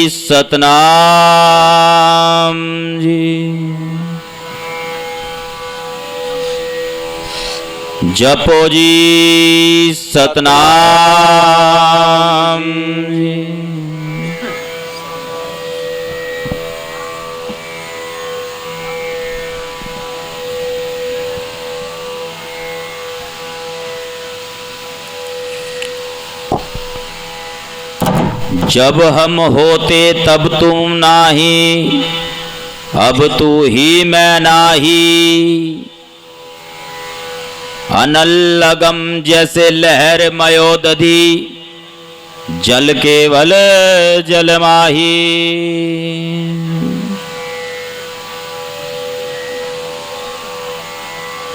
सतनाम जी। जपो जी सतनाम जी। जब हम होते तब तुम नाही, अब तू ही मैं नाही। अनलगम जैसे लहर मयोदधि, जल केवल जल माही।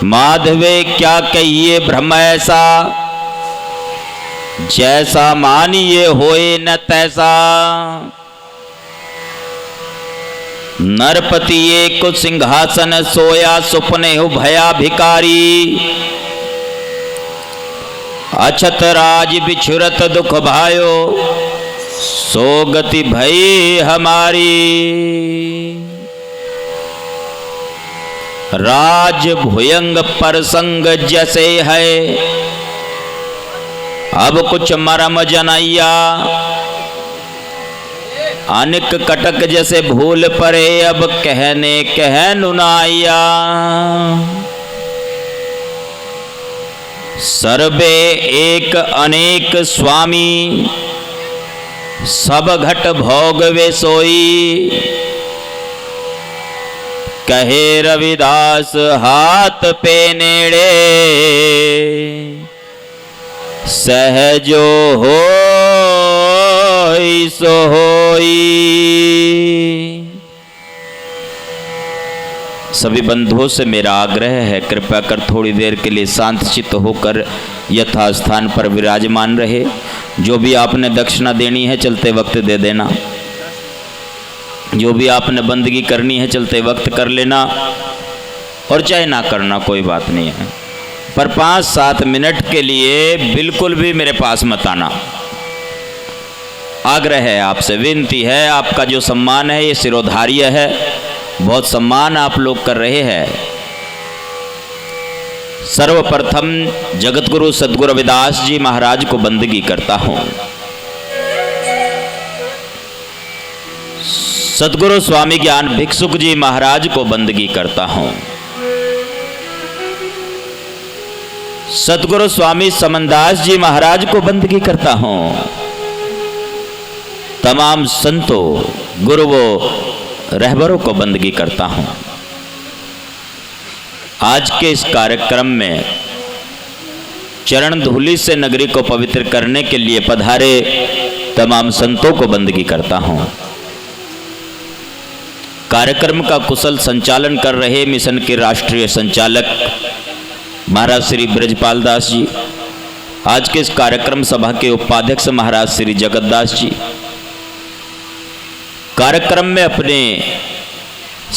माधवे क्या कहिए भ्रम ऐसा, जैसा मानिए होए न तैसा। नरपति एक सिंहासन सोया, सुपने हो भया भिकारी। अछत राज बिछुरत दुख भायो, सो गति भई हमारी। राज भुयंग परसंग जैसे है, अब कुछ मरम जनैया। अनिक कटक जैसे भूल परे, अब कहने कह नुनाइया। सर्वे एक अनेक स्वामी, सब घट भोग वे सोई। कहे रविदास हाथ पे नेड़े, सहजो हो सो होई। सभी बंधुओं से मेरा आग्रह है, कृपया कर थोड़ी देर के लिए शांत चित्त होकर यथास्थान पर विराजमान रहे। जो भी आपने दक्षिणा देनी है चलते वक्त दे देना, जो भी आपने बंदगी करनी है चलते वक्त कर लेना, और चाहे ना करना कोई बात नहीं है, पर 5-7 मिनट के लिए बिल्कुल भी मेरे पास मत आना। आग्रह है आपसे, विनती है। आपका जो सम्मान है ये शिरोधार्य है, बहुत सम्मान आप लोग कर रहे हैं। सर्वप्रथम जगतगुरु सद्गुरु रविदास जी महाराज को बंदगी करता हूं। सद्गुरु स्वामी ज्ञान भिक्षुक जी महाराज को बंदगी करता हूं। सद्गुरु स्वामी समनदास जी महाराज को बंदगी करता हूं। तमाम संतों, गुरुओं, रहबरों को बंदगी करता हूं। आज के इस कार्यक्रम में चरण धूलि से नगरी को पवित्र करने के लिए पधारे तमाम संतों को बंदगी करता हूं। कार्यक्रम का कुशल संचालन कर रहे मिशन के राष्ट्रीय संचालक महाराज श्री ब्रजपाल दास जी, आज के इस कार्यक्रम सभा के उपाध्यक्ष महाराज श्री जगत दास जी, कार्यक्रम में अपने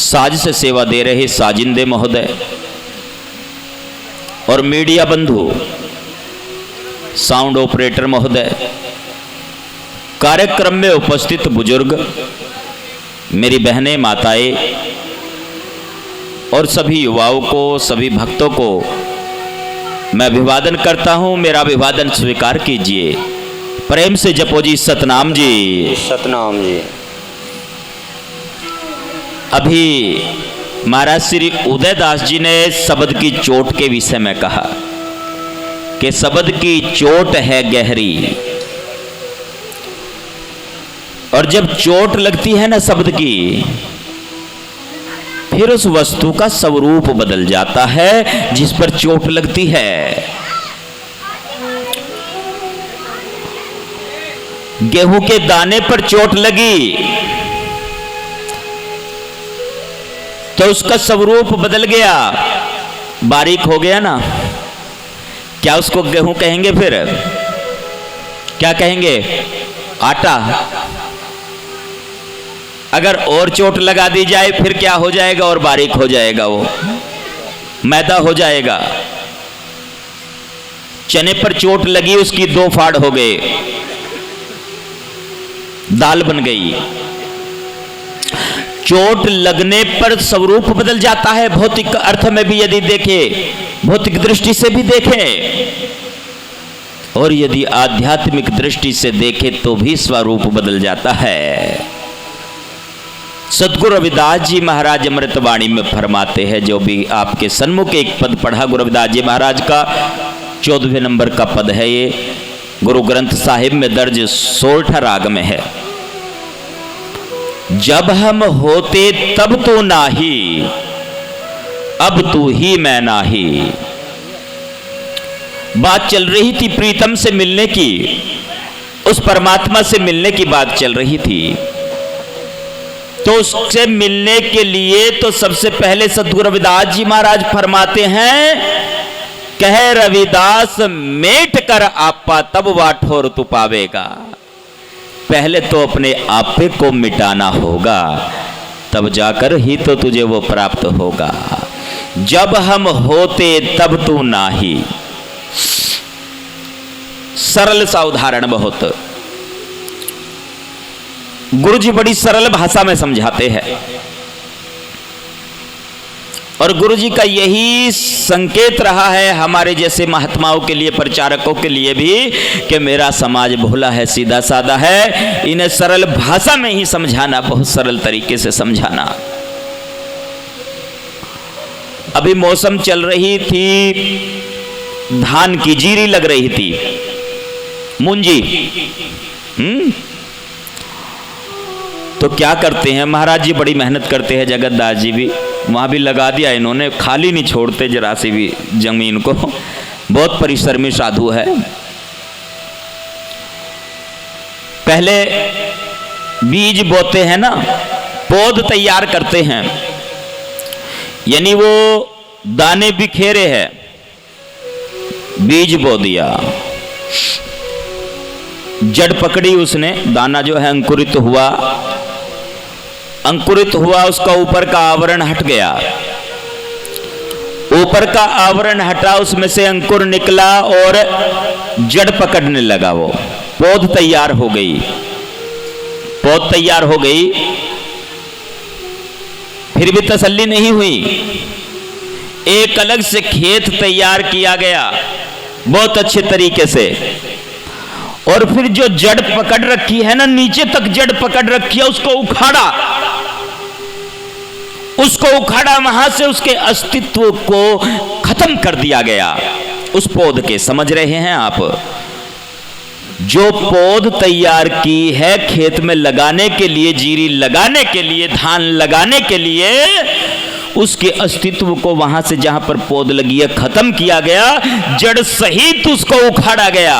साज से सेवा दे रहे साजिंदे महोदय और मीडिया बंधु, साउंड ऑपरेटर महोदय, कार्यक्रम में उपस्थित बुजुर्ग, मेरी बहनें, माताएं और सभी युवाओं को, सभी भक्तों को मैं अभिवादन करता हूं। मेरा अभिवादन स्वीकार कीजिए। प्रेम से जपो जी सतनाम जी, सतनाम जी। अभी महाराज श्री उदयदास जी ने शब्द की चोट के विषय में कहा कि शब्द की चोट है गहरी, और जब चोट लगती है ना शब्द की, फिर उस वस्तु का स्वरूप बदल जाता है जिस पर चोट लगती है। गेहूं के दाने पर चोट लगी तो उसका स्वरूप बदल गया, बारीक हो गया ना। क्या उसको गेहूं कहेंगे? फिर क्या कहेंगे? आटा। अगर और चोट लगा दी जाए फिर क्या हो जाएगा? और बारीक हो जाएगा, वो मैदा हो जाएगा। चने पर चोट लगी, उसकी 2 फाड़ हो गए। दाल बन गई। चोट लगने पर स्वरूप बदल जाता है, भौतिक अर्थ में भी यदि देखें, भौतिक दृष्टि से भी देखें और यदि आध्यात्मिक दृष्टि से देखें तो भी स्वरूप बदल जाता है। सतगुरु रविदास जी महाराज अमृतवाणी में फरमाते हैं, जो भी आपके सन्मुख एक पद पढ़ा गुरु रविदास जी महाराज का 14वें नंबर का पद है, ये गुरु ग्रंथ साहिब में दर्ज 16 राग में है। जब हम होते तब तो नाही, अब तू ही मैं नाही। बात चल रही थी प्रीतम से मिलने की, उस परमात्मा से मिलने की बात चल रही थी। तो उससे मिलने के लिए तो सबसे पहले सतगुरु रविदास जी महाराज फरमाते हैं, कह रविदास मेट कर आपा तब वाठोर तू पावेगा। पहले तो अपने आपे को मिटाना होगा, तब जाकर ही तो तुझे वो प्राप्त होगा। जब हम होते तब तू नाही। सरल सा उदाहरण बहुत, गुरुजी बड़ी सरल भाषा में समझाते हैं और गुरुजी का यही संकेत रहा है हमारे जैसे महात्माओं के लिए, प्रचारकों के लिए भी, कि मेरा समाज भोला है, सीधा साधा है, इन्हें सरल भाषा में ही समझाना, बहुत सरल तरीके से समझाना। अभी मौसम चल रही थी, धान की जीरी लग रही थी, मुंजी। तो क्या करते हैं महाराज जी, बड़ी मेहनत करते हैं, जगत दास जी भी, वहां भी लगा दिया इन्होंने, खाली नहीं छोड़ते जरा सी भी जमीन को, बहुत परिश्रमी साधु है। पहले बीज बोते हैं ना, पौध तैयार करते हैं, यानी वो दाने बिखेरे हैं, बीज बो दिया, जड़ पकड़ी उसने, दाना जो है अंकुरित हुआ, उसका ऊपर का आवरण हट गया, ऊपर का आवरण हटा, उसमें से अंकुर निकला और जड़ पकड़ने लगा, वो पौध तैयार हो गई, पौध तैयार हो गई। फिर भी तसल्ली नहीं हुई, एक अलग से खेत तैयार किया गया बहुत अच्छे तरीके से, और फिर जो जड़ पकड़ रखी है ना, नीचे तक जड़ पकड़ रखी है, उसको उखाड़ा, वहां से उसके अस्तित्व को खत्म कर दिया गया, उस पौध के। समझ रहे हैं आप? जो पौध तैयार की है खेत में लगाने के लिए, जीरी लगाने के लिए, धान लगाने के लिए, उसके अस्तित्व को वहां से जहां पर पौध लगी है खत्म किया गया, जड़ सहित उसको उखाड़ा गया,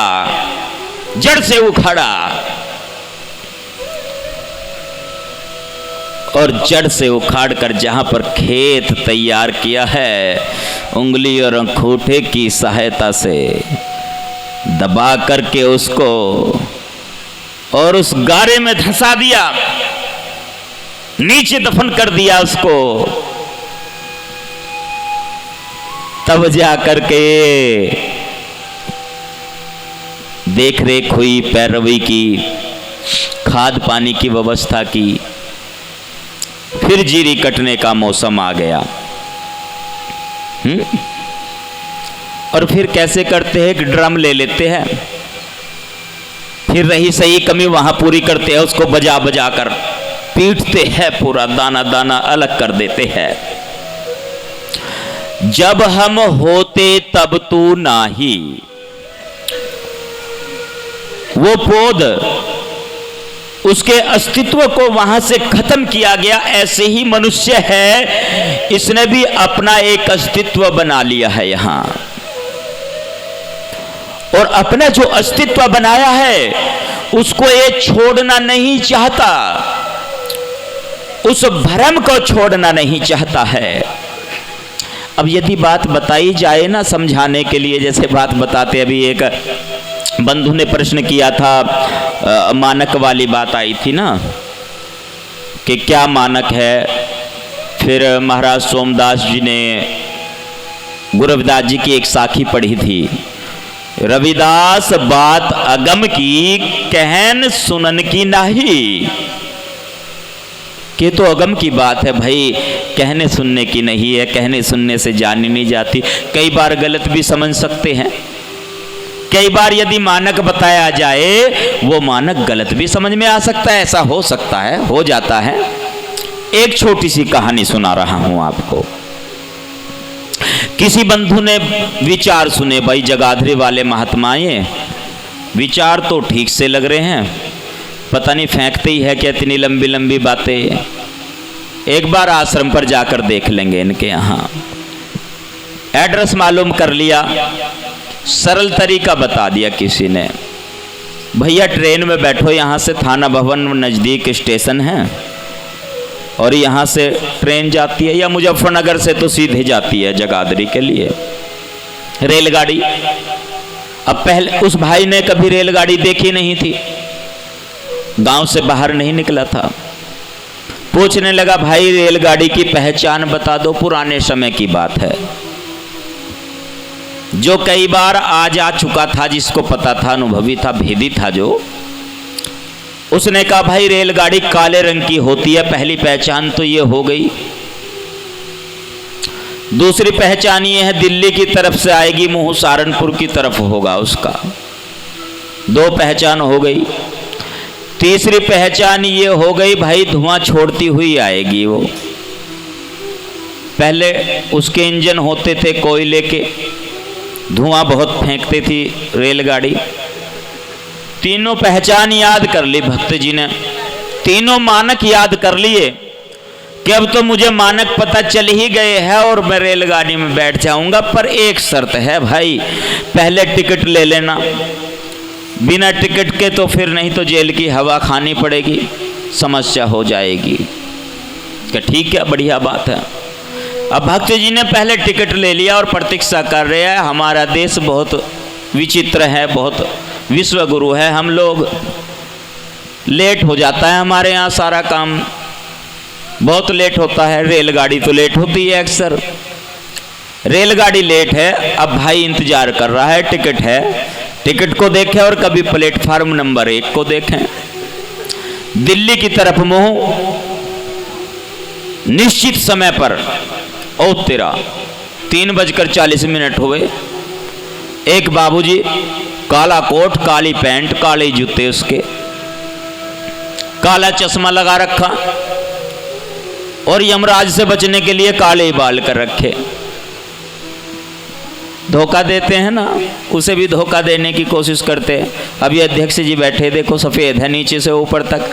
जड़ से उखाड़ा, और जड़ से उखाड़ कर जहां पर खेत तैयार किया है, उंगली और अंगूठे की सहायता से दबा करके उसको और उस गारे में धंसा दिया, नीचे दफन कर दिया उसको, तब जा करके देख रेख हुई, पैरवी की, खाद पानी की व्यवस्था की, फिर जीरी कटने का मौसम आ गया। और फिर कैसे करते हैं कि ड्रम ले लेते हैं, फिर रही सही कमी वहां पूरी करते हैं, उसको बजा बजा कर पीटते हैं, पूरा दाना दाना अलग कर देते हैं। जब हम होते तब तू नाही, वो पौध, उसके अस्तित्व को वहां से खत्म किया गया। ऐसे ही मनुष्य है, इसने भी अपना एक अस्तित्व बना लिया है यहां, और अपना जो अस्तित्व बनाया है उसको ये छोड़ना नहीं चाहता, उस भ्रम को छोड़ना नहीं चाहता है। अब यदि बात बताई जाए ना समझाने के लिए, जैसे बात बताते, अभी एक बंधु ने प्रश्न किया था, मानक वाली बात आई थी ना कि क्या मानक है। फिर महाराज सोमदास जी ने गुरु रविदास जी की एक साखी पढ़ी थी, रविदास बात अगम की, कहन सुनन की नाही। कि तो अगम की बात है भाई, कहने सुनने की नहीं है, कहने सुनने से जानी नहीं जाती। कई बार गलत भी समझ सकते हैं, कई बार यदि मानक बताया जाए वो मानक गलत भी समझ में आ सकता है, ऐसा हो सकता है, हो जाता है। एक छोटी सी कहानी सुना रहा हूं आपको। किसी बंधु ने विचार सुने, भाई जगाधरी वाले महात्माएं विचार तो ठीक से लग रहे हैं, पता नहीं फेंकते ही है क्या इतनी लंबी लंबी बातें, एक बार आश्रम पर जाकर देख लेंगे इनके यहाँ। एड्रेस मालूम कर लिया, सरल तरीका बता दिया किसी ने, भैया ट्रेन में बैठो, यहाँ से थाना भवन नज़दीक स्टेशन है और यहाँ से ट्रेन जाती है, या मुजफ्फरनगर से तो सीधे जाती है जगाधरी के लिए रेलगाड़ी। अब पहले उस भाई ने कभी रेलगाड़ी देखी नहीं थी, गांव से बाहर नहीं निकला था। पूछने लगा, भाई रेलगाड़ी की पहचान बता दो, पुराने समय की बात है, जो कई बार आ जा चुका था, जिसको पता था, अनुभवी था, भेदी था जो, उसने कहा भाई रेलगाड़ी काले रंग की होती है, पहली पहचान तो ये हो गई। दूसरी पहचान ये है दिल्ली की तरफ से आएगी, मुंह सहारनपुर की तरफ होगा उसका, दो पहचान हो गई। तीसरी पहचान ये हो गई भाई धुआं छोड़ती हुई आएगी वो, पहले उसके इंजन होते थे कोयले के, धुआं बहुत फेंकती थी रेलगाड़ी। तीनों पहचान याद कर ली भक्त जी ने, तीनों मानक याद कर लिए कि अब तो मुझे मानक पता चल ही गए हैं और मैं रेलगाड़ी में बैठ जाऊंगा, पर एक शर्त है भाई, पहले टिकट ले लेना, बिना टिकट के तो फिर नहीं तो जेल की हवा खानी पड़ेगी, समस्या हो जाएगी। कि ठीक है, बढ़िया बात है। अब भक्त जी ने पहले टिकट ले लिया और प्रतीक्षा कर रहे हैं। हमारा देश बहुत विचित्र है, बहुत विश्व गुरु है, हम लोग लेट हो जाता है, हमारे यहाँ सारा काम बहुत लेट होता है, रेलगाड़ी तो लेट होती है अक्सर। रेलगाड़ी लेट है, अब भाई इंतजार कर रहा है, टिकट है, टिकट को देखें और कभी प्लेटफार्म नंबर 1 को देखें। दिल्ली की तरफ मुंह, निश्चित समय पर ओ तेरा 3:40 हुए। एक बाबूजी, काला कोट, काली पैंट, काले जूते उसके, काला चश्मा लगा रखा और यमराज से बचने के लिए काले बाल कर रखे। धोखा देते हैं ना, उसे भी धोखा देने की कोशिश करते हैं। अभी अध्यक्ष जी बैठे, देखो सफ़ेद है नीचे से ऊपर तक,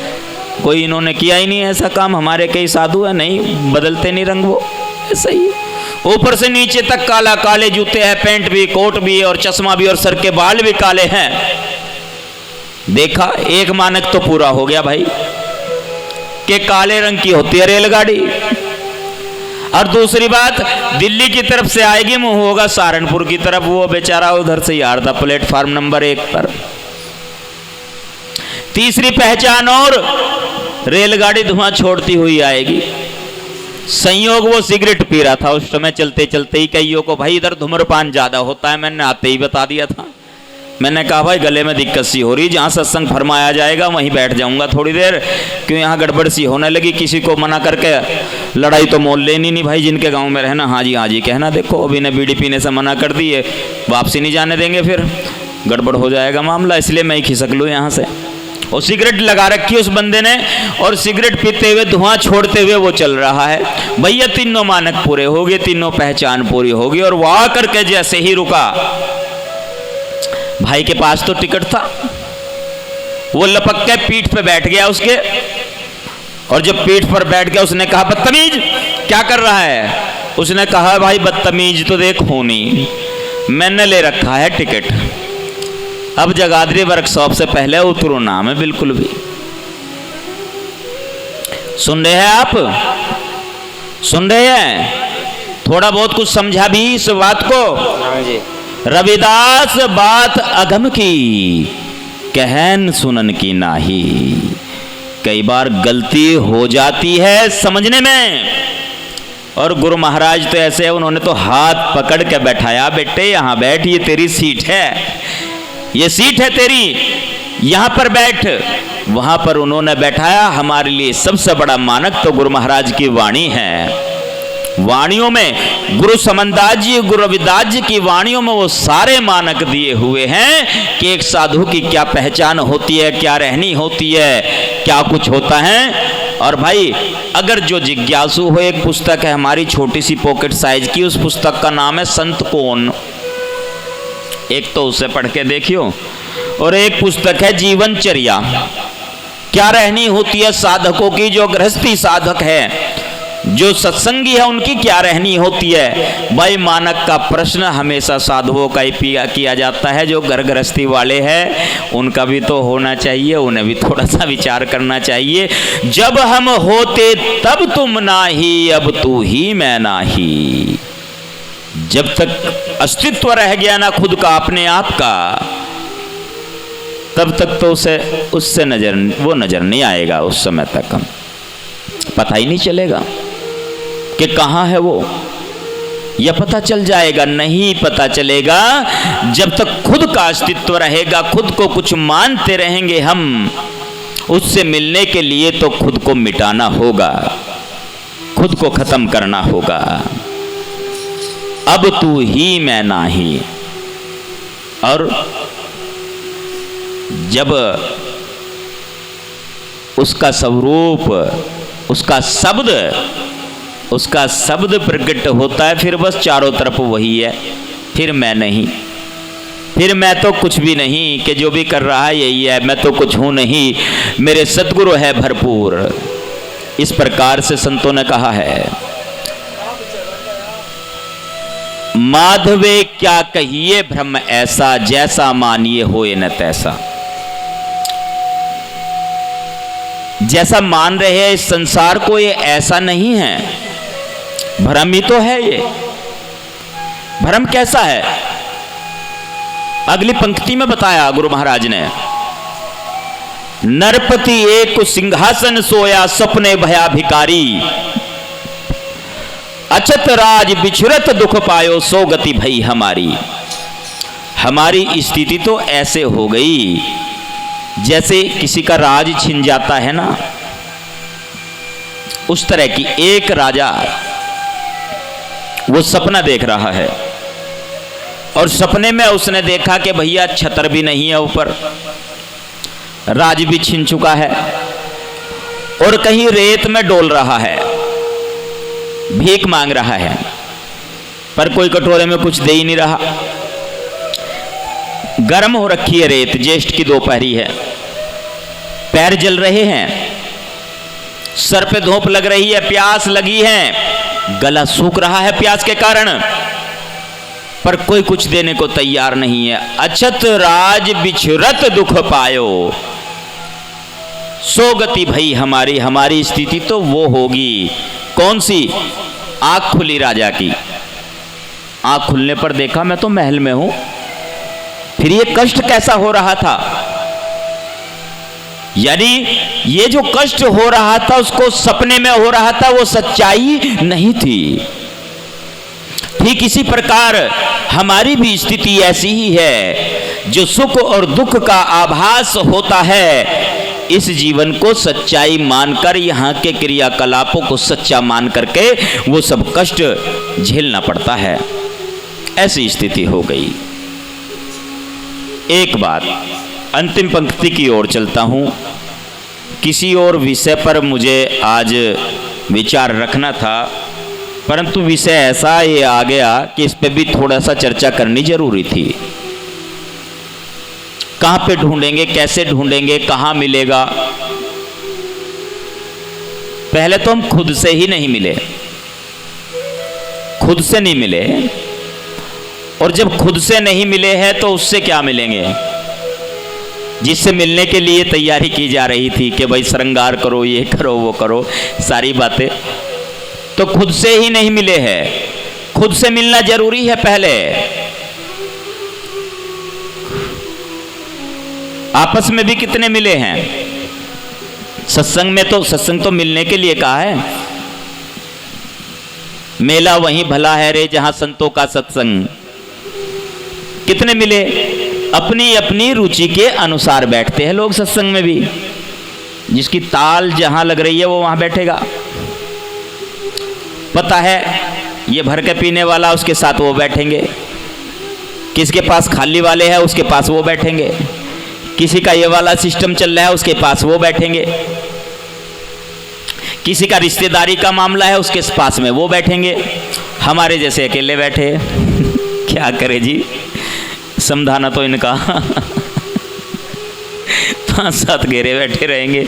कोई इन्होंने किया ही नहीं ऐसा काम। हमारे कई साधु है, नहीं बदलते नहीं रंग, वो ऐसा ही ऊपर से नीचे तक काला, काले जूते हैं, पैंट भी, कोट भी और चश्मा भी और सर के बाल भी काले हैं। देखा, एक मानक तो पूरा हो गया भाई कि काले रंग की होती है रेलगाड़ी। और दूसरी बात, दिल्ली की तरफ से आएगी, मुंह होगा सहारनपुर की तरफ, वो बेचारा उधर से यार था प्लेटफार्म नंबर 1 पर। तीसरी पहचान, और रेलगाड़ी धुआं छोड़ती हुई आएगी। संयोग वो सिगरेट पी रहा था उस समय, चलते चलते ही। कईयों को भाई इधर धूम्रपान ज्यादा होता है, मैंने आते ही बता दिया था। मैंने कहा भाई गले में दिक्कत सी हो रही, जहाँ सत्संग फरमाया जाएगा वहीं बैठ जाऊंगा थोड़ी देर, क्यों यहाँ गड़बड़ सी होने लगी। किसी को मना करके लड़ाई तो मोल लेनी नहीं भाई, जिनके गांव में रहना हाँ जी कहना। देखो अभी ने बीड़ी पीने से मना कर दी है, वापसी नहीं जाने देंगे, फिर गड़बड़ हो जाएगा मामला, इसलिए मैं ही खिसक लूँ यहाँ से। और सिगरेट लगा रखी उस बंदे ने, और सिगरेट पीते हुए, धुआं छोड़ते हुए वो चल रहा है। भैया तीनों मानक पूरे हो गए, तीनों पहचान पूरी होगी। और वो आकर के जैसे ही रुका, भाई के पास तो टिकट था, वो लपक के पीठ पे बैठ गया उसके, और जब पीठ पर बैठ गया उसने कहा बदतमीज क्या कर रहा है। उसने कहा भाई बदतमीज तो देख होनी, मैंने ले रखा है टिकट, अब जगाधरी वर्कशॉप से पहले उतरो ना मैं बिल्कुल भी। सुन रहे हैं आप, सुन रहे हैं, थोड़ा बहुत कुछ समझा भी इस बात को। रविदास बात अगम की, कहन सुनन की नाही। कई बार गलती हो जाती है समझने में, और गुरु महाराज तो ऐसे है, उन्होंने तो हाथ पकड़ के बैठाया, बेटे यहाँ बैठ, ये तेरी सीट है, ये सीट है तेरी, यहां पर बैठ। वहां पर उन्होंने बैठाया। हमारे लिए सबसे बड़ा मानक तो गुरु महाराज की वाणी है। वाणियों में गुरु समनदास जी, गुरु रविदास जी की वाणियों में वो सारे मानक दिए हुए हैं कि एक साधु की क्या पहचान होती है, क्या रहनी होती है, क्या कुछ होता है। और भाई अगर जो जिज्ञासु हो, एक पुस्तक है हमारी छोटी सी पॉकेट साइज की, उस पुस्तक का नाम है संत कौन। एक तो उसे पढ़ के देखियो, और एक पुस्तक है जीवनचर्या, क्या रहनी होती है साधकों की। जो गृहस्थी साधक है, जो सत्संगी है, उनकी क्या रहनी होती है। भाई मानक का प्रश्न हमेशा साधुओं का ही किया जाता है। जो घर गृहस्थी वाले हैं उनका भी तो होना चाहिए, उन्हें भी थोड़ा सा विचार करना चाहिए। जब हम होते तब तुम नाही, अब तू ही मैं नाही। जब तक अस्तित्व रह गया ना खुद का, अपने आप का, तब तक तो उससे वो नजर नहीं आएगा। उस समय तक हम पता ही नहीं चलेगा कि कहाँ है वो, या पता चल जाएगा नहीं पता चलेगा। जब तक खुद का अस्तित्व रहेगा, खुद को कुछ मानते रहेंगे हम, उससे मिलने के लिए तो खुद को मिटाना होगा, खुद को खत्म करना होगा। अब तू ही मैं नाही। और जब उसका स्वरूप, उसका शब्द प्रकट होता है, फिर बस चारों तरफ वही है। फिर मैं नहीं, फिर मैं तो कुछ भी नहीं, कि जो भी कर रहा है यही है, मैं तो कुछ हूं नहीं, मेरे सद्गुरु है भरपूर। इस प्रकार से संतों ने कहा है। माधवे क्या कहिए भ्रम ऐसा, जैसा मानिए होए न तैसा। जैसा मान रहे हैं इस संसार को, ये ऐसा नहीं है, भ्रम ही तो है। ये भ्रम कैसा है, अगली पंक्ति में बताया गुरु महाराज ने। नरपति एक सिंहासन सोया, सपने भया भिकारी। अचत राज बिछुरत दुख पायो, सो गति भई हमारी। हमारी स्थिति तो ऐसे हो गई जैसे किसी का राज छिन जाता है ना, उस तरह की। एक राजा वो सपना देख रहा है, और सपने में उसने देखा कि भैया छतर भी नहीं है ऊपर, राज भी छिन चुका है, और कहीं रेत में डोल रहा है, भीख मांग रहा है, पर कोई कटोरे में कुछ दे ही नहीं रहा। गर्म हो रखी है रेत, ज्येष्ठ की दोपहरी है, पैर जल रहे हैं, सर पे धूप लग रही है, प्यास लगी है, गला सूख रहा है प्यास के कारण, पर कोई कुछ देने को तैयार नहीं है। अछत राज बिछुरत दुख पायो, सो गति भई हमारी। हमारी स्थिति तो वो होगी, कौन सी? आंख खुली राजा की। आंख खुलने पर देखा मैं तो महल में हूं। फिर ये कष्ट कैसा हो रहा था, यानी ये जो कष्ट हो रहा था उसको सपने में हो रहा था, वो सच्चाई नहीं थी। ठीक इसी प्रकार हमारी भी स्थिति ऐसी ही है। जो सुख और दुख का आभास होता है, इस जीवन को सच्चाई मानकर, यहाँ के क्रियाकलापों को सच्चा मान करके वो सब कष्ट झेलना पड़ता है। ऐसी स्थिति हो गई। एक बात, अंतिम पंक्ति की ओर चलता हूं। किसी और विषय पर मुझे आज विचार रखना था, परंतु विषय ऐसा ये आ गया कि इस पे भी थोड़ा सा चर्चा करनी जरूरी थी। कहां पे ढूंढेंगे, कैसे ढूंढेंगे, कहां मिलेगा? पहले तो हम खुद से ही नहीं मिले, खुद से नहीं मिले, और जब खुद से नहीं मिले हैं तो उससे क्या मिलेंगे? जिससे मिलने के लिए तैयारी की जा रही थी कि भाई श्रृंगार करो, ये करो, वो करो, सारी बातें, तो खुद से ही नहीं मिले हैं। खुद से मिलना जरूरी है पहले। आपस में भी कितने मिले हैं? सत्संग में तो, सत्संग तो मिलने के लिए कहा है। मेला वहीं भला है रे जहां संतों का सत्संग। कितने मिले? अपनी अपनी रुचि के अनुसार बैठते हैं लोग सत्संग में भी। जिसकी ताल जहां लग रही है वो वहां बैठेगा। पता है ये भर के पीने वाला, उसके साथ वो बैठेंगे। किसके पास खाली वाले हैं उसके पास वो बैठेंगे। किसी का ये वाला सिस्टम चल रहा है उसके पास वो बैठेंगे। किसी का रिश्तेदारी का मामला है उसके पास में वो बैठेंगे। हमारे जैसे अकेले बैठे क्या करे जी, समझाना तो इनका 5-7 घेरे बैठे रहेंगे।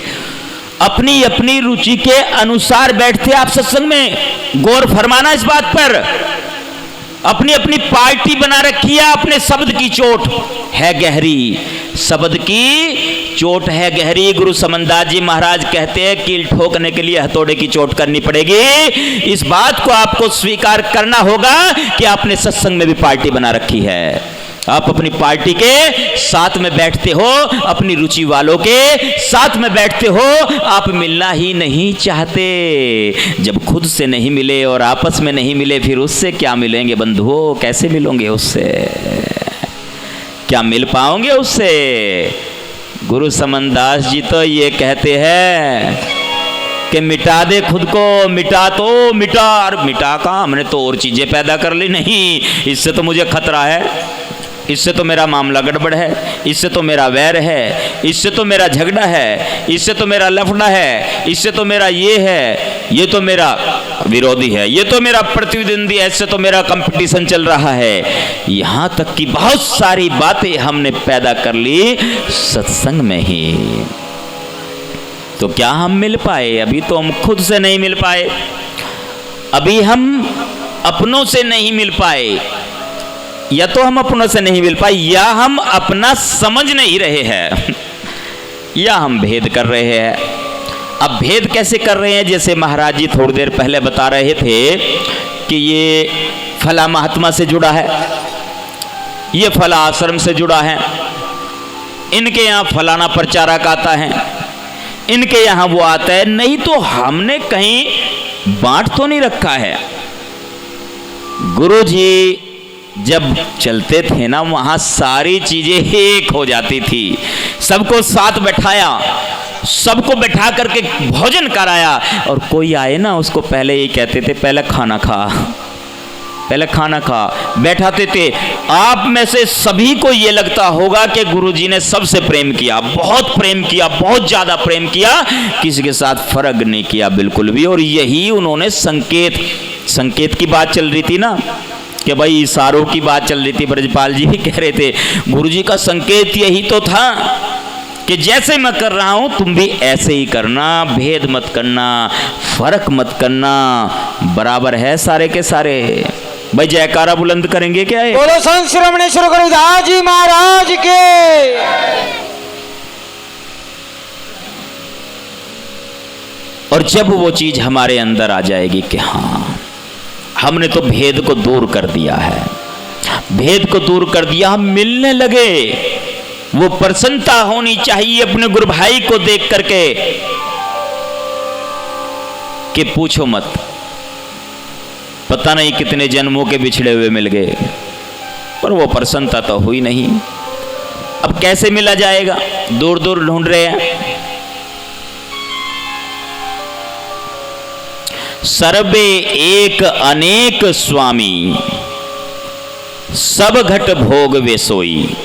अपनी अपनी रुचि के अनुसार बैठते आप सत्संग में, गौर फरमाना इस बात पर। अपनी अपनी पार्टी बना रखी है। अपने शब्द की चोट है गहरी, शब्द की चोट है गहरी। गुरु समनदास जी महाराज कहते हैं कील ठोकने के लिए हथौड़े की चोट करनी पड़ेगी। इस बात को आपको स्वीकार करना होगा कि आपने सत्संग में भी पार्टी बना रखी है। आप अपनी पार्टी के साथ में बैठते हो, अपनी रुचि वालों के साथ में बैठते हो। आप मिलना ही नहीं चाहते। जब खुद से नहीं मिले और आपस में नहीं मिले फिर उससे क्या मिलेंगे बंधुओं? कैसे मिलोगे उससे? क्या मिल पाओगे उससे? गुरु समनदास जी तो ये कहते हैं कि मिटा दे खुद को, मिटा तो मिटा। और मिटा का हमने तो और चीजें पैदा कर ली। नहीं, इससे तो मुझे खतरा है, इससे तो मेरा मामला गड़बड़ है, इससे तो मेरा वैर है, इससे तो मेरा झगड़ा है, इससे तो मेरा लफड़ा है, इससे तो मेरा ये है, ये तो मेरा विरोधी है, ये तो मेरा प्रतिद्वंदी है, इससे तो मेरा कंपटीशन चल रहा है। यहाँ तक कि बहुत सारी बातें हमने पैदा कर ली सत्संग में ही। तो क्या हम मिल पाए? अभी तो हम खुद से नहीं मिल पाए, अभी हम अपनों से नहीं मिल पाए। या तो हम अपनों से नहीं मिल पाए, या हम अपना समझ नहीं रहे हैं, या हम भेद कर रहे हैं। अब भेद कैसे कर रहे हैं? जैसे महाराज जी थोड़ी देर पहले बता रहे थे कि ये फला महात्मा से जुड़ा है, ये फला आश्रम से जुड़ा है, इनके यहाँ फलाना प्रचारक आता है, इनके यहाँ वो आता है। नहीं तो हमने कहीं बांट तो नहीं रखा है। गुरु जी जब चलते थे ना, वहां सारी चीजें एक हो जाती थी। सबको साथ बैठाया, सबको बैठा करके भोजन कराया। और कोई आए ना उसको पहले ये कहते थे पहले खाना खा, पहले खाना खा, बैठाते थे। आप में से सभी को ये लगता होगा कि गुरुजी ने सबसे प्रेम किया, बहुत प्रेम किया, बहुत ज्यादा प्रेम किया, किसी के साथ फर्क नहीं किया बिल्कुल भी। और यही उन्होंने संकेत की बात चल रही थी ना, कि भाई इशारों की बात चल रही थी। ब्रजपाल जी भी कह रहे थे गुरुजी का संकेत यही तो था कि जैसे मैं कर रहा हूं तुम भी ऐसे ही करना, भेद मत करना, फर्क मत करना, बराबर है सारे के सारे। भाई जयकारा बुलंद करेंगे क्या? बोलो संत श्रवणेश्वर गुरुदास जी महाराज के। और जब वो चीज हमारे अंदर आ जाएगी कि हाँ हमने तो भेद को दूर कर दिया है, भेद को दूर कर दिया, हम मिलने लगे। वो प्रसन्नता होनी चाहिए अपने गुरु भाई को देख करके कि पूछो मत, पता नहीं कितने जन्मों के बिछड़े हुए मिल गए, पर वो प्रसन्नता तो हुई नहीं। अब कैसे मिला जाएगा? दूर दूर ढूंढ रहे हैं। सर्वे एक अनेक स्वामी, सब घट भोग वे सोई।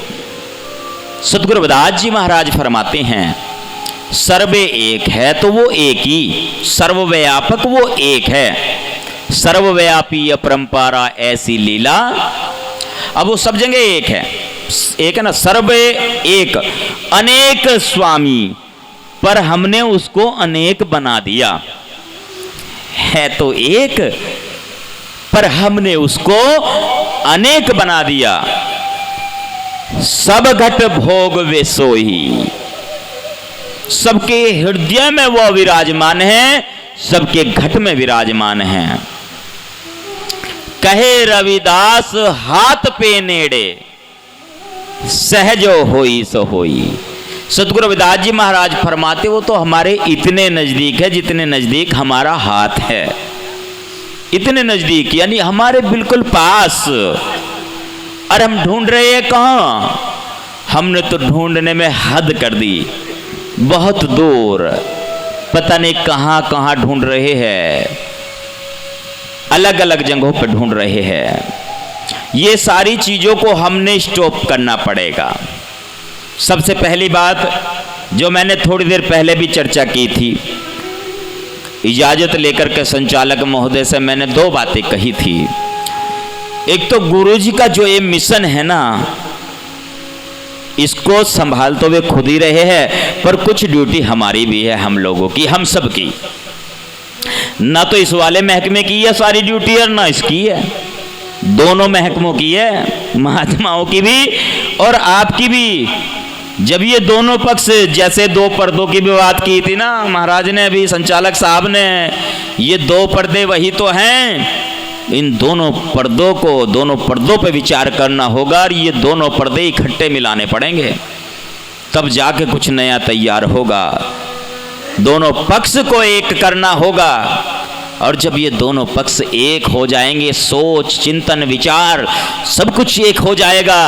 सतगुरु रविदास जी महाराज फरमाते हैं सर्वे एक है तो वो एक ही, सर्वव्यापक वो एक है, सर्वव्यापी अपरंपरा ऐसी लीला। अब वो सब जगह एक है ना, सर्वे एक अनेक स्वामी, पर हमने उसको अनेक बना दिया। है तो एक, पर हमने उसको अनेक बना दिया। सब घट भोग वे सोई, सबके हृदय में वो विराजमान है, सबके घट में विराजमान है। कहे रविदास हाथ पे नेड़े, सहजो होई सो होई। सतगुरु रविदास जी महाराज फरमाते वो तो हमारे इतने नजदीक है जितने नजदीक हमारा हाथ है, इतने नजदीक, यानी हमारे बिल्कुल पास। और हम ढूंढ रहे हैं कहां? हमने तो ढूंढने में हद कर दी, बहुत दूर, पता नहीं कहाँ कहाँ ढूंढ रहे हैं, अलग अलग जगहों पर ढूंढ रहे हैं। ये सारी चीज़ों को हमने स्टॉप करना पड़ेगा। सबसे पहली बात जो मैंने थोड़ी देर पहले भी चर्चा की थी, इजाज़त लेकर के संचालक महोदय से मैंने 2 बातें कही थी। एक तो गुरुजी का जो ये मिशन है ना, इसको संभाल तो वे खुद ही रहे हैं, पर कुछ ड्यूटी हमारी भी है, हम लोगों की, हम सब की। ना तो इस वाले महकमे की है सारी ड्यूटी और ना इसकी है, दोनों महकमों की है, महात्माओं की भी और आपकी भी। जब ये दोनों पक्ष, जैसे 2 पर्दों की भी बात की थी ना महाराज ने, अभी संचालक साहब ने, ये 2 पर्दे वही तो हैं। इन दोनों पर्दों को, दोनों पर्दों पे विचार करना होगा और ये दोनों पर्दे इकट्ठे मिलाने पड़ेंगे, तब जाके कुछ नया तैयार होगा। दोनों पक्ष को एक करना होगा, और जब ये दोनों पक्ष एक हो जाएंगे, सोच, चिंतन, विचार सब कुछ एक हो जाएगा,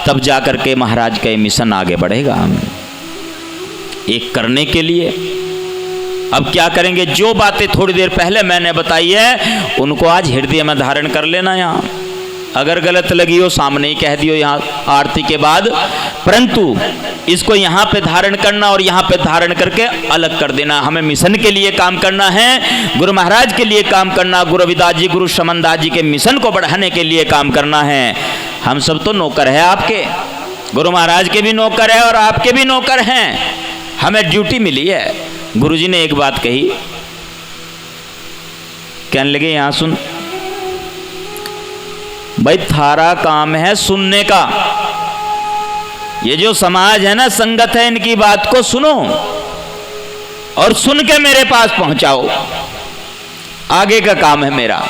तब जाकर के महाराज का ये मिशन आगे बढ़ेगा। एक करने के लिए अब क्या करेंगे? जो बातें थोड़ी देर पहले मैंने बताई है उनको आज हृदय में धारण कर लेना। यहाँ अगर गलत लगी हो सामने ही कह दियो यहाँ आरती के बाद, परंतु इसको यहाँ पे धारण करना और यहाँ पे धारण करके अलग कर देना। हमें मिशन के लिए काम करना है, गुरु महाराज के लिए काम करना, गुरु रविदास जी, गुरु शमनदास जी के मिशन को बढ़ाने के लिए काम करना है। हम सब तो नौकर है आपके, गुरु महाराज के भी नौकर है और आपके भी नौकर हैं। हमें ड्यूटी मिली है। गुरुजी ने एक बात कही, कहने लगे यहाँ सुन भाई, थारा काम है सुनने का। ये जो समाज है ना, संगत है, इनकी बात को सुनो और सुन के मेरे पास पहुंचाओ, आगे का काम है मेरा।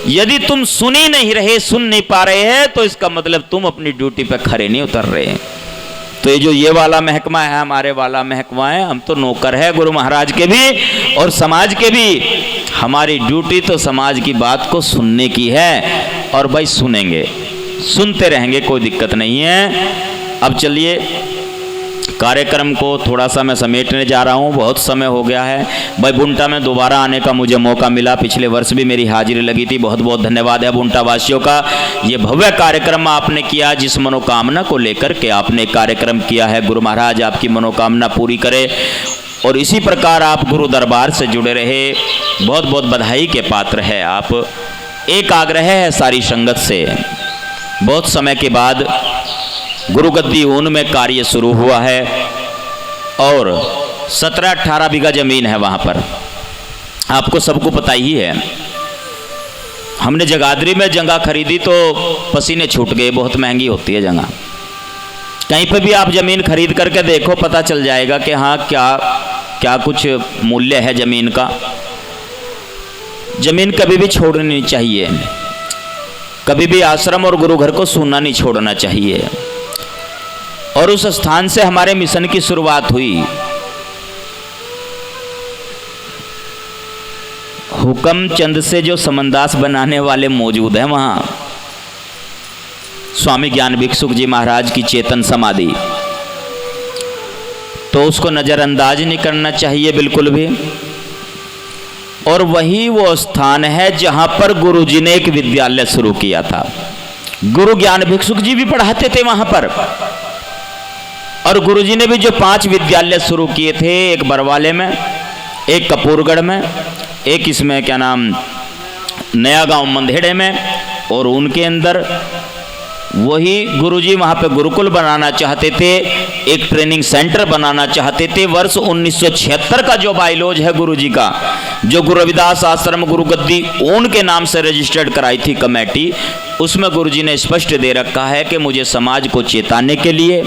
यदि तुम सुन ही नहीं रहे, सुन नहीं पा रहे हैं, तो इसका मतलब तुम अपनी ड्यूटी पे खरे नहीं उतर रहे। तो ये जो ये वाला महकमा है, हमारे वाला महकमा है, हम तो नौकर है गुरु महाराज के भी और समाज के भी। हमारी ड्यूटी तो समाज की बात को सुनने की है, और भाई सुनेंगे, सुनते रहेंगे, कोई दिक्कत नहीं है। अब चलिए कार्यक्रम को थोड़ा सा मैं समेटने जा रहा हूँ, बहुत समय हो गया है। भाई बुंटा में दोबारा आने का मुझे मौका मिला, पिछले वर्ष भी मेरी हाजिरी लगी थी, बहुत बहुत धन्यवाद है बुंटा वासियों का। ये भव्य कार्यक्रम आपने किया, जिस मनोकामना को लेकर के आपने कार्यक्रम किया है, गुरु महाराज आपकी मनोकामना पूरी करे और इसी प्रकार आप गुरु दरबार से जुड़े रहे। बहुत बहुत बधाई के पात्र है आप। एक आग्रह है सारी संगत से, बहुत समय के बाद गुरु गद्दी ऊन में कार्य शुरू हुआ है और 17-18 बीघा जमीन है वहाँ पर, आपको सबको पता ही है। हमने जगाधरी में जगह खरीदी तो पसीने छूट गए, बहुत महंगी होती है जगह। कहीं पे भी आप ज़मीन खरीद करके देखो, पता चल जाएगा कि हाँ क्या क्या कुछ मूल्य है ज़मीन का। ज़मीन कभी भी छोड़नी नहीं चाहिए, कभी भी आश्रम और गुरु घर को सूना नहीं छोड़ना चाहिए। और उस स्थान से हमारे मिशन की शुरुआत हुई। हुक्म चंद से जो समनदास बनाने वाले मौजूद हैं वहाँ, स्वामी ज्ञान भिक्षुक जी महाराज की चेतन समाधि, तो उसको नज़रअंदाज नहीं करना चाहिए बिल्कुल भी। और वही वो स्थान है जहाँ पर गुरु जी ने एक विद्यालय शुरू किया था। गुरु ज्ञान भिक्षुक जी भी पढ़ाते थे वहाँ पर, और गुरु जी ने भी जो 5 विद्यालय शुरू किए थे, एक बरवाले में, एक कपूरगढ़ में, एक इसमें क्या नाम नया गांव मंधेड़े में, और उनके अंदर वही गुरुजी वहाँ पे गुरुकुल बनाना चाहते थे, एक ट्रेनिंग सेंटर बनाना चाहते थे। वर्ष 1976 का जो बाइलॉज है गुरुजी का, जो गुरु रविदास आश्रम गुरु गद्दी ऊन के नाम से रजिस्टर्ड कराई थी कमेटी, उसमें गुरुजी ने स्पष्ट दे रखा है कि मुझे समाज को चेताने के लिए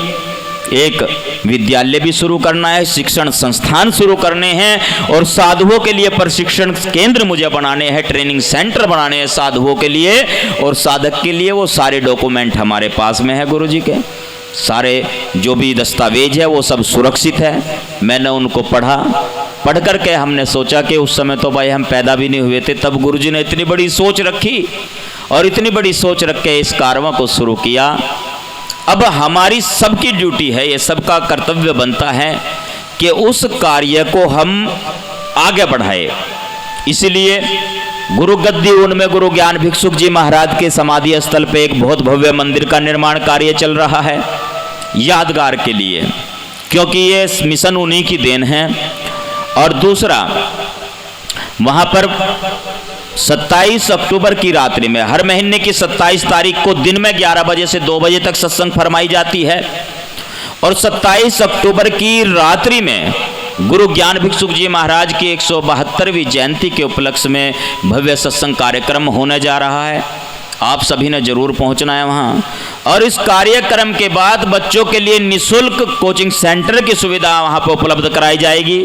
एक विद्यालय भी शुरू करना है, शिक्षण संस्थान शुरू करने हैं, और साधुओं के लिए प्रशिक्षण केंद्र मुझे बनाने हैं, ट्रेनिंग सेंटर बनाने हैं साधुओं के लिए और साधक के लिए। वो सारे डॉक्यूमेंट हमारे पास में है गुरुजी के, सारे जो भी दस्तावेज है वो सब सुरक्षित है। मैंने उनको पढ़ करके हमने सोचा कि उस समय तो भाई हम पैदा भी नहीं हुए थे, तब गुरुजी ने इतनी बड़ी सोच रखी और इतनी बड़ी सोच रख के इस कारवां को शुरू किया। अब हमारी सबकी ड्यूटी है, ये सबका कर्तव्य बनता है कि उस कार्य को हम आगे बढ़ाए। इसलिए गुरु गद्दी उनमें गुरु ज्ञान भिक्षुक जी महाराज के समाधि स्थल पे एक बहुत भव्य मंदिर का निर्माण कार्य चल रहा है यादगार के लिए, क्योंकि ये मिशन उन्हीं की देन है। और दूसरा, वहां पर 27 अक्टूबर की रात्रि में, हर महीने की 27 तारीख को दिन में 11 बजे से 2 बजे तक सत्संग फरमाई जाती है, और 27 अक्टूबर की रात्रि में गुरु ज्ञान भिक्षुक जी महाराज की 172वीं जयंती के उपलक्ष्य में भव्य सत्संग कार्यक्रम होने जा रहा है। आप सभी ने जरूर पहुंचना है वहां। और इस कार्यक्रम के बाद बच्चों के लिए निःशुल्क कोचिंग सेंटर की सुविधा वहां पर उपलब्ध कराई जाएगी।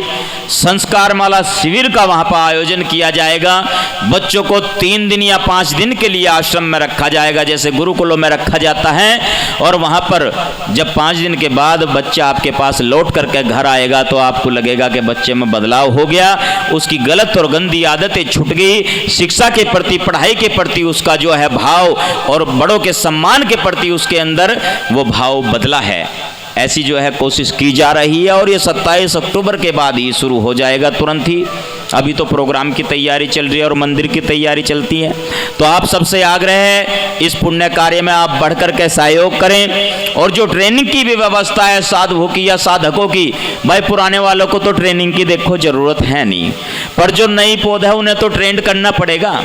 संस्कार माला शिविर का वहां पर आयोजन किया जाएगा। बच्चों को 3 दिन या 5 दिन के लिए आश्रम में रखा जाएगा, जैसे गुरुकुलों में रखा जाता है। और वहां पर जब 5 दिन के बाद बच्चा आपके पास लौट करके घर आएगा तो आपको लगेगा कि बच्चे में बदलाव हो गया, उसकी गलत और गंदी आदतें छूट गई, शिक्षा के प्रति, पढ़ाई के प्रति उसका जो है भाव और बड़ों के सम्मान के प्रति उसके अंदर वो भाव बदला है। ऐसी जो है कोशिश की जा रही है, और ये 27 अक्टूबर के बाद ही शुरू हो जाएगा, तुरंत ही। अभी तो प्रोग्राम की तैयारी चल रही है और मंदिर की तैयारी चलती है। तो आप सबसे आग्रह है, इस पुण्य कार्य में आप बढ़ कर के सहयोग करें। और जो ट्रेनिंग की भी व्यवस्था है साधुओं की या साधकों की, भाई पुराने वालों को तो ट्रेनिंग की देखो जरूरत है नहीं, पर जो नई पौधा है उन्हें तो ट्रेंड करना पड़ेगा।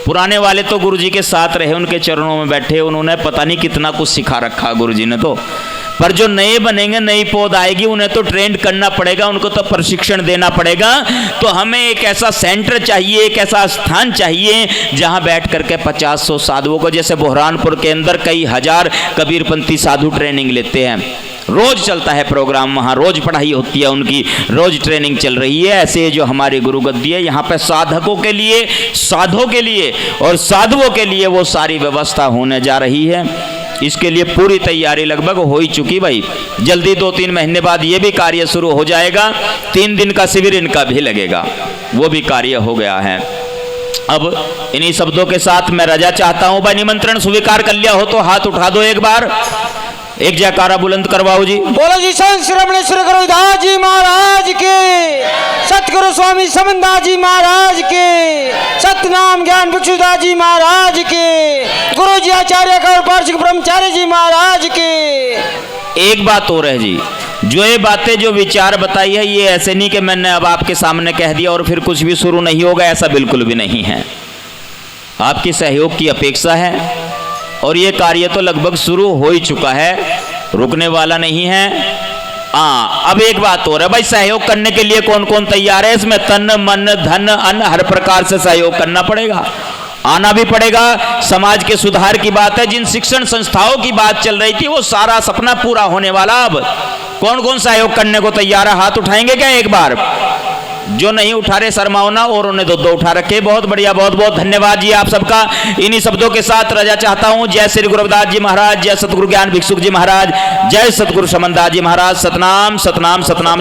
पुराने वाले तो गुरुजी के साथ रहे, उनके चरणों में बैठे, उन्होंने पता नहीं कितना कुछ सिखा रखा गुरुजी ने तो। पर जो नए बनेंगे, नई पौध आएगी, उन्हें तो ट्रेंड करना पड़ेगा, उनको तो प्रशिक्षण देना पड़ेगा। तो हमें एक ऐसा सेंटर चाहिए, एक ऐसा स्थान चाहिए जहां बैठ करके 50-100 साधुओं को, जैसे बुरहानपुर के अंदर कई हजार कबीरपंथी साधु ट्रेनिंग लेते हैं, रोज चलता है प्रोग्राम, वहाँ रोज पढ़ाई होती है उनकी, रोज ट्रेनिंग चल रही है। ऐसे जो हमारी गुरु गद्दी है, यहाँ पे साधकों के लिए, साधुओं के लिए और साधुओं के लिए वो सारी व्यवस्था होने जा रही है। इसके लिए पूरी तैयारी लगभग हो ही चुकी भाई। जल्दी 2-3 महीने बाद ये भी कार्य शुरू हो जाएगा। 3 दिन का शिविर इनका भी लगेगा, वो भी कार्य हो गया है। अब इन्हीं शब्दों के साथ मैं रजा चाहता हूं। भाई निमंत्रण स्वीकार कर लिया हो तो हाथ उठा दो, एक बार एक जयकारा बुलंद करवाओ जी। बोलो जी संत श्रवणेश्वर गुरुदास जी महाराज के, सतगुरु स्वामी समनदास जी महाराज के, सतनाम ज्ञान भिक्षुदास जी महाराज के, गुरु जी आचार्य का पार्षद ब्रह्मचारी जी महाराज के। एक बात और है जी, जो ये बातें जो विचार बताई है, ये ऐसे नहीं कि मैंने अब आपके सामने कह दिया और फिर कुछ भी शुरू नहीं होगा, ऐसा बिल्कुल भी नहीं है। आपकी सहयोग की अपेक्षा है और ये कार्य तो लगभग शुरू हो ही चुका है, रुकने वाला नहीं है। अब एक बात और है भाई, सहयोग करने के लिए कौन कौन तैयार है? इसमें तन मन धन अन्न हर प्रकार से सहयोग करना पड़ेगा, आना भी पड़ेगा। समाज के सुधार की बात है, जिन शिक्षण संस्थाओं की बात चल रही थी वो सारा सपना पूरा होने वाला। अब कौन कौन सहयोग करने को तैयार है? हाथ उठाएंगे क्या एक बार? जो नहीं उठा रहे शर्माओ ना, और उन्हें 2 उठा रखे। बहुत बढ़िया, बहुत बहुत धन्यवाद जी आप सबका। इन्हीं शब्दों के साथ रजा चाहता हूं। जय श्री गुरु रविदास जी महाराज, जय सतगुरु ज्ञान भिक्षुक जी महाराज, जय सतगुरु समनदास जी महाराज। सतनाम सतनाम सतनाम जी।